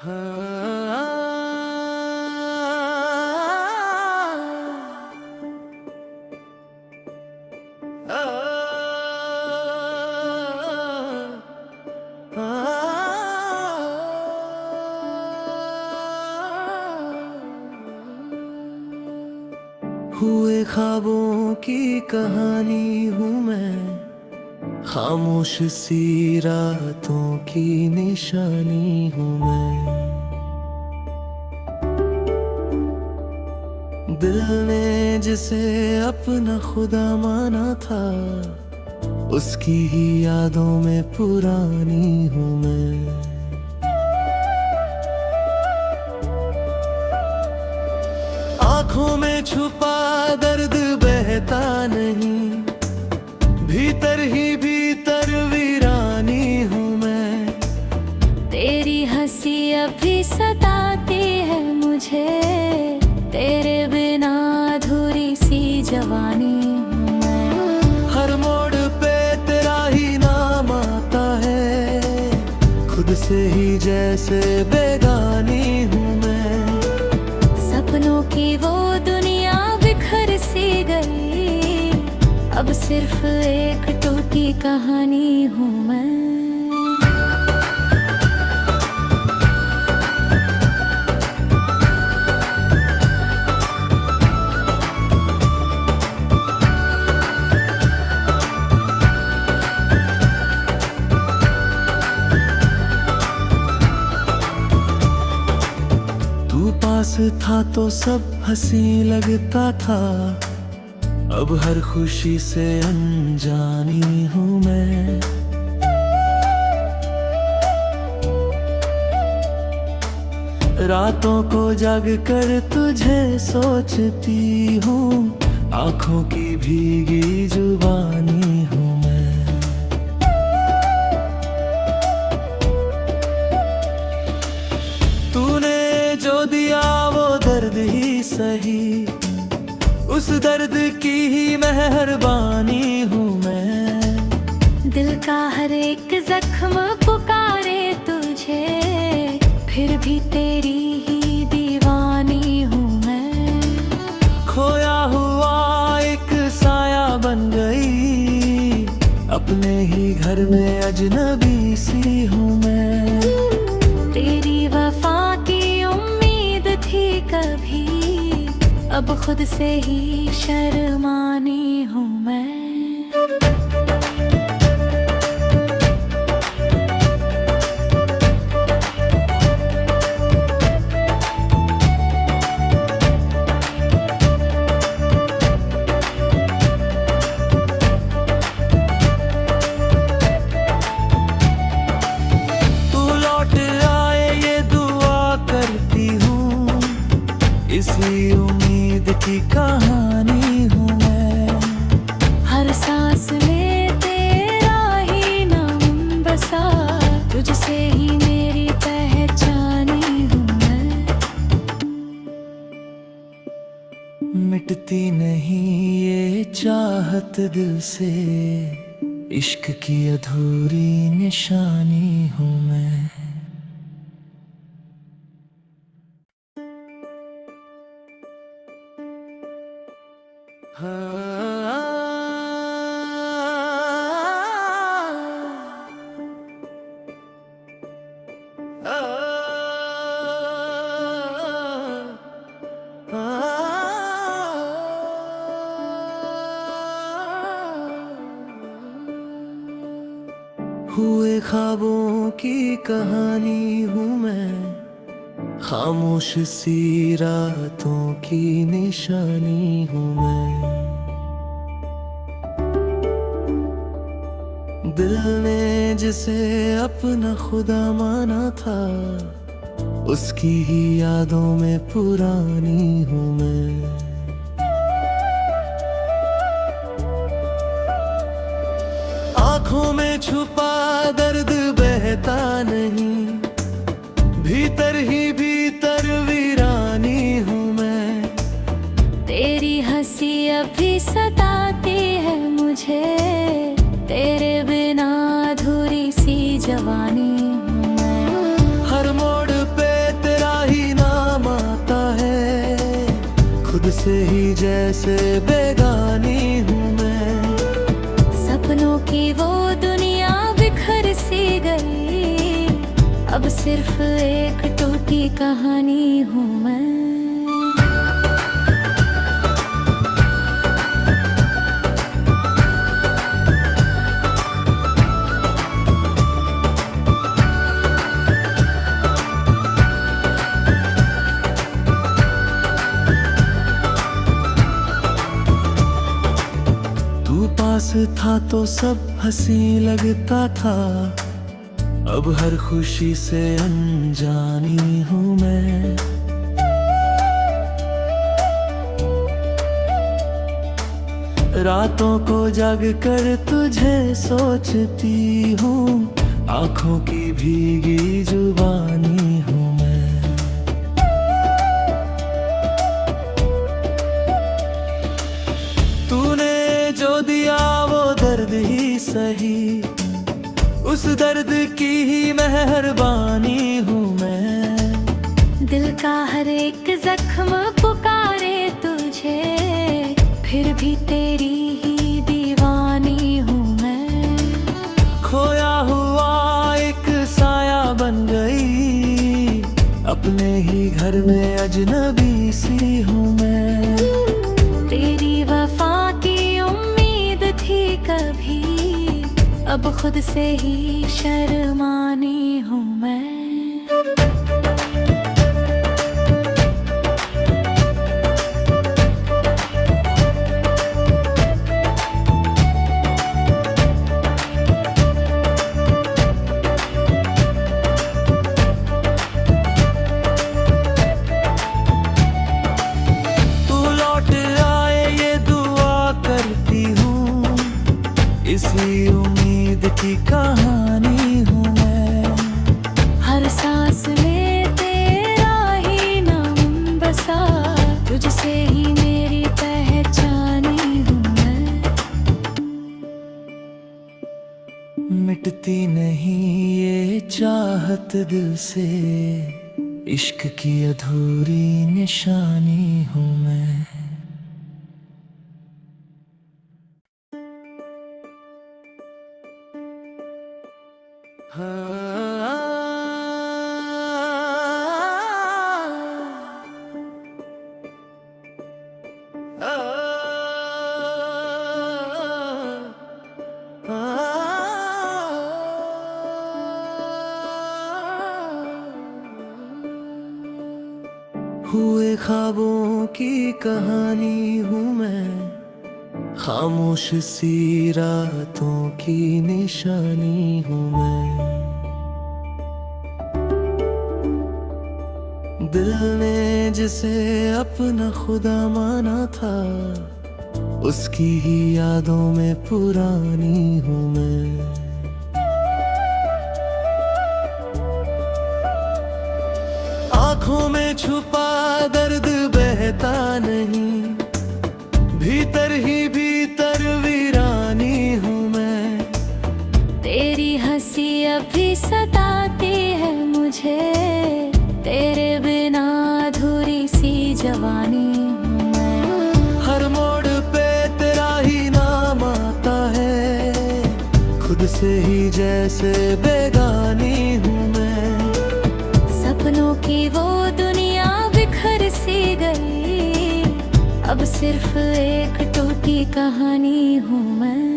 हाँ, हुए ख्वाबों की कहानी हूँ मैं, खामोश सी रातों की निशानी हूँ मैं। दिल ने जिसे अपना खुदा माना था, उसकी ही यादों में पुरानी हूँ मैं। आँखों में छुपा दर्द बहता नहीं, भीतर ही भीतर वीरानी हूँ मैं। तेरी हंसी अभी सताती है मुझे, तेरे बिना अधूरी सी जवानी हूँ मैं। हर मोड़ पे तेरा ही नाम आता है, खुद से ही जैसे बेगानी हूँ मैं। सपनों की वो दुनिया बिखर सी गई, अब सिर्फ एक टूटी कहानी हूँ मैं। तू पास था तो सब हंसी लगता था, अब हर खुशी से अनजानी हूँ मैं। रातों को जाग कर तुझे सोचती हूँ, आँखों की भीगी जुबानी हूँ मैं। तूने जो दिया वो दर्द ही सही, उस दर्द की ही मेहरबानी हूँ मैं। दिल का हर एक जख्म पुकारे तुझे, फिर भी तेरी ही दीवानी हूँ मैं। खोया हुआ एक साया बन गई, अपने ही घर में अजनबी सी हूँ मैं। तेरी वफा की उम्मीद थी कभी, अब खुद से ही शर्मानी हूँ मैं। तू लौट आए ये दुआ करती हूँ, इसी उम्मीद की कहानी हूँ मैं। हर सांस में तेरा ही नाम बसा, तुझसे ही मेरी पहचानी हूँ मैं। मिटती नहीं ये चाहत दिल से, इश्क की अधूरी निशानी हूँ मैं। हुए ख्वाबों की कहानी हूँ मैं, खामोश सी रातों की निशानी हूँ मैं। दिल ने जिसे अपना खुदा माना था, उसकी ही यादों में पुरानी हूँ मैं। आँखों में छुपा दर्द बहता नहीं, भीतर ही भीतर वीरानी हूँ मैं। तेरी हंसी अभी सताती है मुझे, तेरे बिना अधूरी सी जवानी हूँ मैं। हर मोड़ पे से ही जैसे बेगानी हूँ मैं। सपनों की वो दुनिया बिखर सी गई, अब सिर्फ एक टूटी कहानी हूँ मैं। तू पास था तो सब हंसी लगता था, अब हर खुशी से अनजानी हूँ मैं। रातों को जग कर तुझे सोचती हूँ, आंखों की भीगी जुबानी हूँ मैं। तूने जो दिया वो दर्द ही सही, उस दर्द की ही मेहरबानी हूँ मैं। दिल का हर एक जख्म पुकारे तुझे, फिर भी तेरी ही दीवानी हूँ मैं। खोया हुआ एक साया बन गई, अपने ही घर में अजनबी सी हूँ मैं। तेरी वफा की उम्मीद थी कभी, अब खुद से ही शर्मानी हूँ मैं। तू लौट आए ये दुआ करती हूँ, इसी उम्मीद की कहानी हूँ मैं। हर सांस में तेरा ही नाम बसा, तुझसे ही मेरी पहचानी हूँ मैं। मिटती नहीं ये चाहत दिल से, इश्क की अधूरी निशानी हूँ मैं। हुए ख्वाबों की कहानी हूँ मैं, खामोश सी रातों की निशानी हूँ मैं। दिल ने जिसे अपना खुदा माना था, उसकी ही यादों में पुरानी हूँ मैं। आँखों में छुपा दर्द बहता नहीं, भीतर ही भीतर वीरानी हूँ मैं। तेरी हंसी अभी सताती है मुझे, तेरे बिना अधूरी सी जवानी हूँ मैं। हर मोड़ पे तेरा ही नाम आता है, खुद से ही जैसे बेगानी हूँ मैं। सपनों की वो दुनिया बिखर सी गई, अब सिर्फ एक टूटी कहानी हूँ मैं।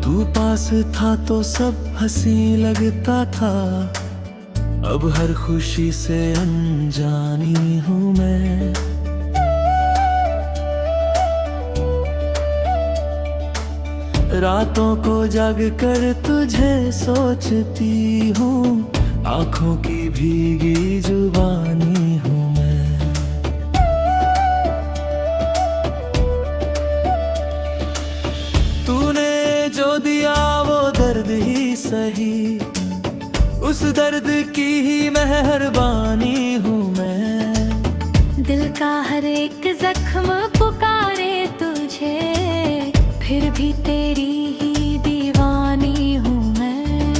तू पास था तो सब हंसी लगता था, अब हर खुशी से अनजानी हूँ मैं। रातों को जग कर तुझे सोचती हूँ, आंखों की भीगी जुबानी हूँ मैं। तूने जो दिया वो दर्द ही सही, उस दर्द की ही मेहरबानी हूँ मैं। दिल का हर एक जख्म पुकारे तुझे, फिर भी तेरी ही दीवानी हूँ मैं।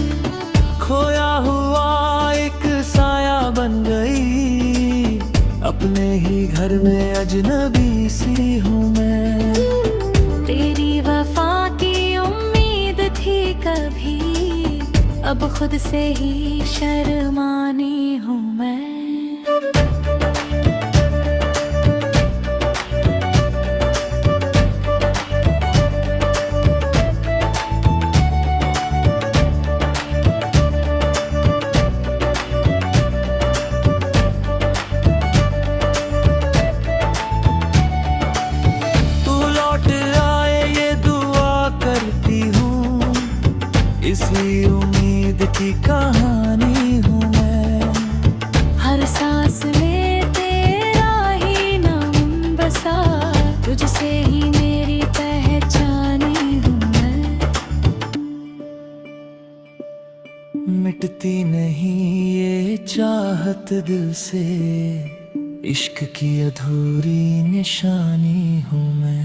खोया हुआ एक साया बन गई, अपने ही घर में अजनबी सी हूँ मैं। तेरी वफा की उम्मीद थी कभी, अब खुद से ही शर्मानी हूँ मैं। इसी उम्मीद की कहानी हूँ मैं। हर सांस में तेरा ही नाम बसा, तुझसे ही मेरी पहचानी हूँ मैं। मिटती नहीं ये चाहत दिल से, इश्क की अधूरी निशानी हूँ मैं।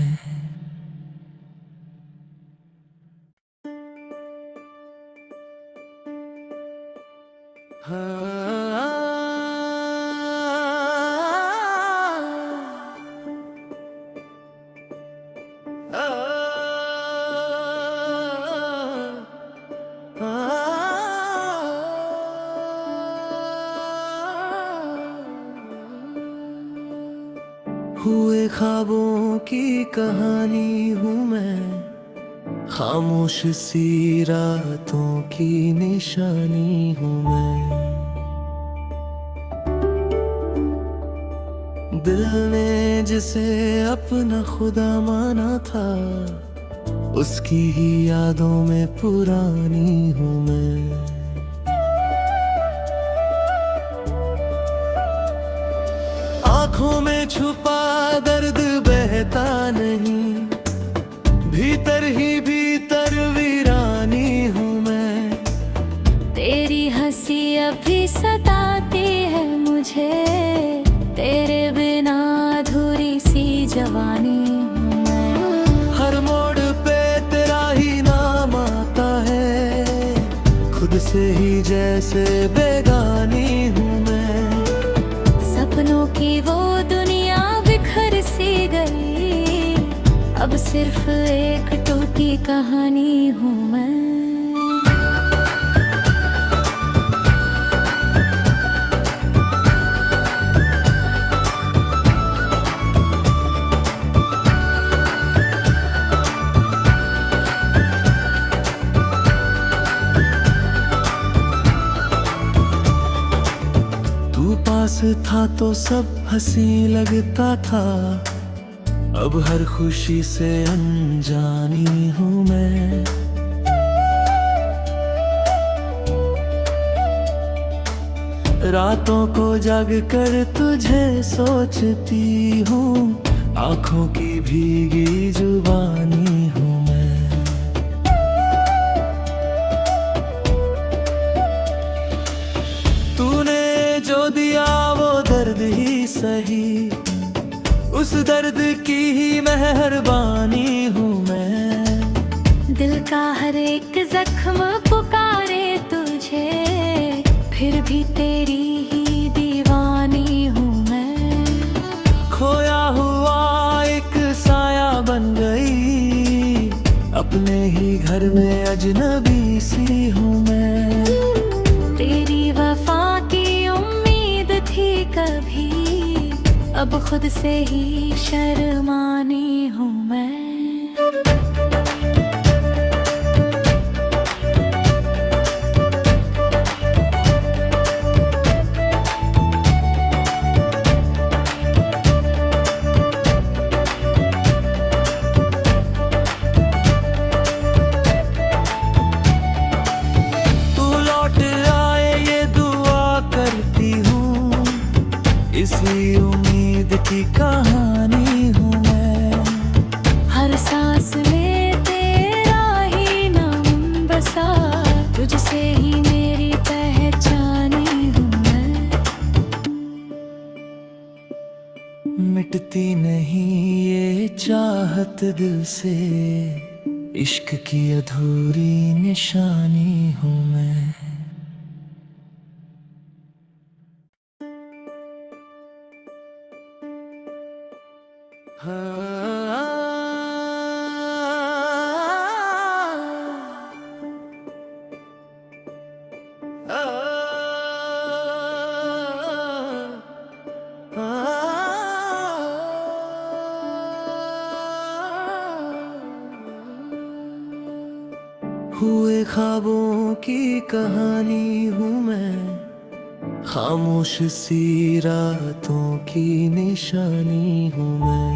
हुए ख्वाबों की कहानी हूँ मैं, खामोश सी रातों की निशानी हूँ मैं। दिल ने जिसे अपना खुदा माना था, उसकी ही यादों में पुरानी हूँ मैं। आँखों में छुपा दर्द बहता नहीं, भीतर ही भीतर वीरानी हूँ मैं। तेरी हंसी अभी सताती है मुझे, तेरे बिना अधूरी सी जवानी हूँ मैं। हर मोड़ पे तेरा ही नाम आता है, खुद से ही जैसे बेगानी हूँ मैं। सपनों की वो दुनिया बिखर सी गई, अब सिर्फ एक टूटी कहानी हूँ मैं। तू पास था तो सब हंसी लगता था, अब हर खुशी से अनजानी हूँ मैं। रातों को जाग कर तुझे सोचती हूँ, आँखों की भीगी जुबानी हूँ मैं। तूने जो दिया वो दर्द ही सही, उस दर्द की ही मेहरबानी हूँ मैं। दिल का हर एक जख्म पुकारे तुझे, फिर भी तेरी ही दीवानी हूँ मैं। खोया हुआ एक साया बन गई, अपने ही घर में अजनबी सी हूँ मैं। तेरी वफा की उम्मीद थी कभी, अब खुद से ही शर्मानी हूँ मैं। इसी उम्मीद की कहानी हूँ मैं। चाहत दिल से, इश्क की अधूरी निशानी हूँ मैं। हुए ख्वाबों की कहानी हूँ मैं, खामोश सी रातों की निशानी हूँ मैं।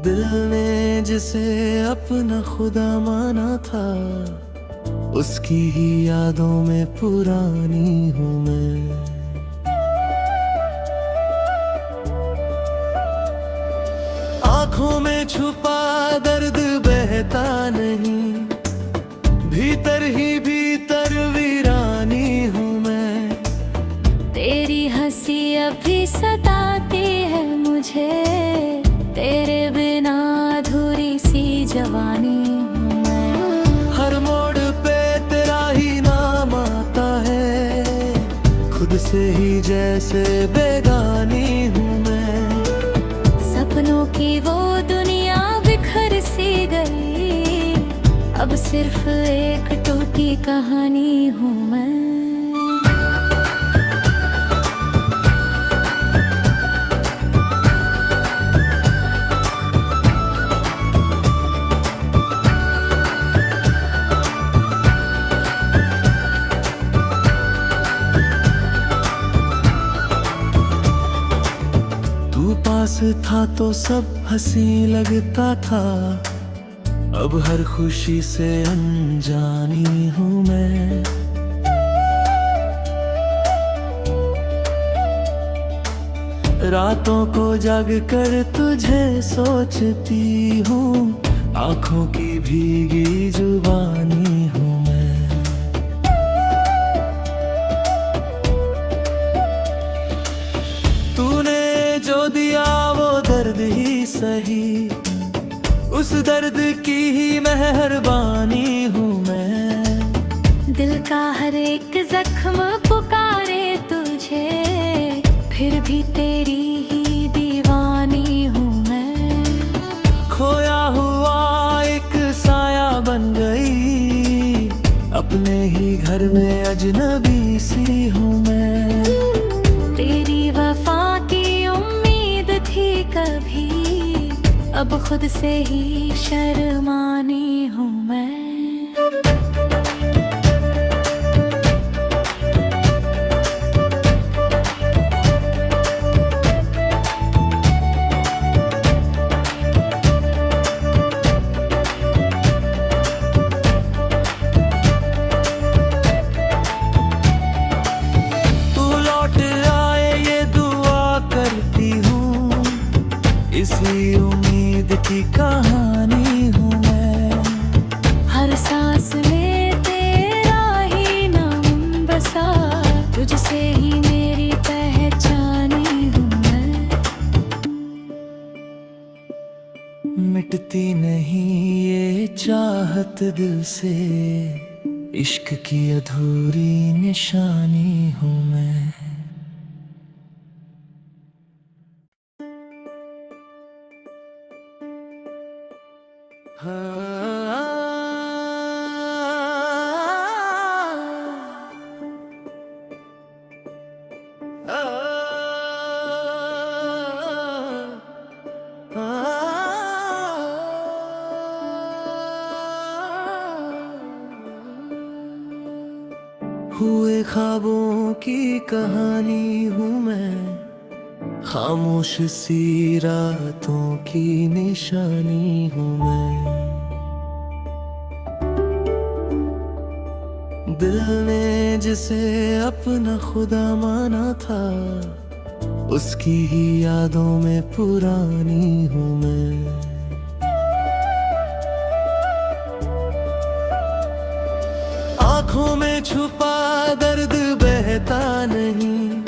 दिल ने जिसे अपना खुदा माना था, उसकी ही यादों में पुरानी हूँ मैं। आँखों में छुपा दर्द बहता नहीं, भीतर ही भीतर वीरानी हूँ मैं। तेरी हंसी अभी सताती है मुझे, तेरे बिना अधूरी सी जवानी हूँ मैं। हर मोड़ पे तेरा ही नाम आता है, खुद से ही जैसे बेगानी हूँ मैं। सपनों की वो दुनिया बिखर सी गई, अब सिर्फ एक टूटी कहानी हूँ मैं। तू पास था तो सब हंसी लगता था, अब हर खुशी से अनजानी हूँ मैं। रातों को जग कर तुझे सोचती हूँ, आँखों की भीगी जुबानी हूँ मैं। तूने जो दिया वो दर्द ही सही, उस दर्द की ही मेहरबानी हूँ मैं। दिल का हर एक जख्म पुकारे तुझे, फिर भी तेरी ही दीवानी हूँ मैं। खोया हुआ एक साया बन गई, अपने ही घर में अजनबी सी हूँ मैं। तेरी वफा की उम्मीद थी कभी, अब खुद से ही शर्मानी हूँ मैं। तू लौट आए ये दुआ करती हूँ, इसी उम्मीद की कहानी हूँ मैं। हर सांस में तेरा ही नाम बसा, तुझसे ही मेरी पहचानी हूँ मैं। मिटती नहीं ये चाहत दिल से, इश्क की अधूरी निशानी हूँ मैं। हुए ख्वाबों की कहानी हूँ मैं, खामोश सी रातों की निशानी हूँ मैं। दिल ने जिसे अपना खुदा माना था, उसकी ही यादों में पुरानी हूँ मैं। आँखों में छुपा दर्द बहता नहीं,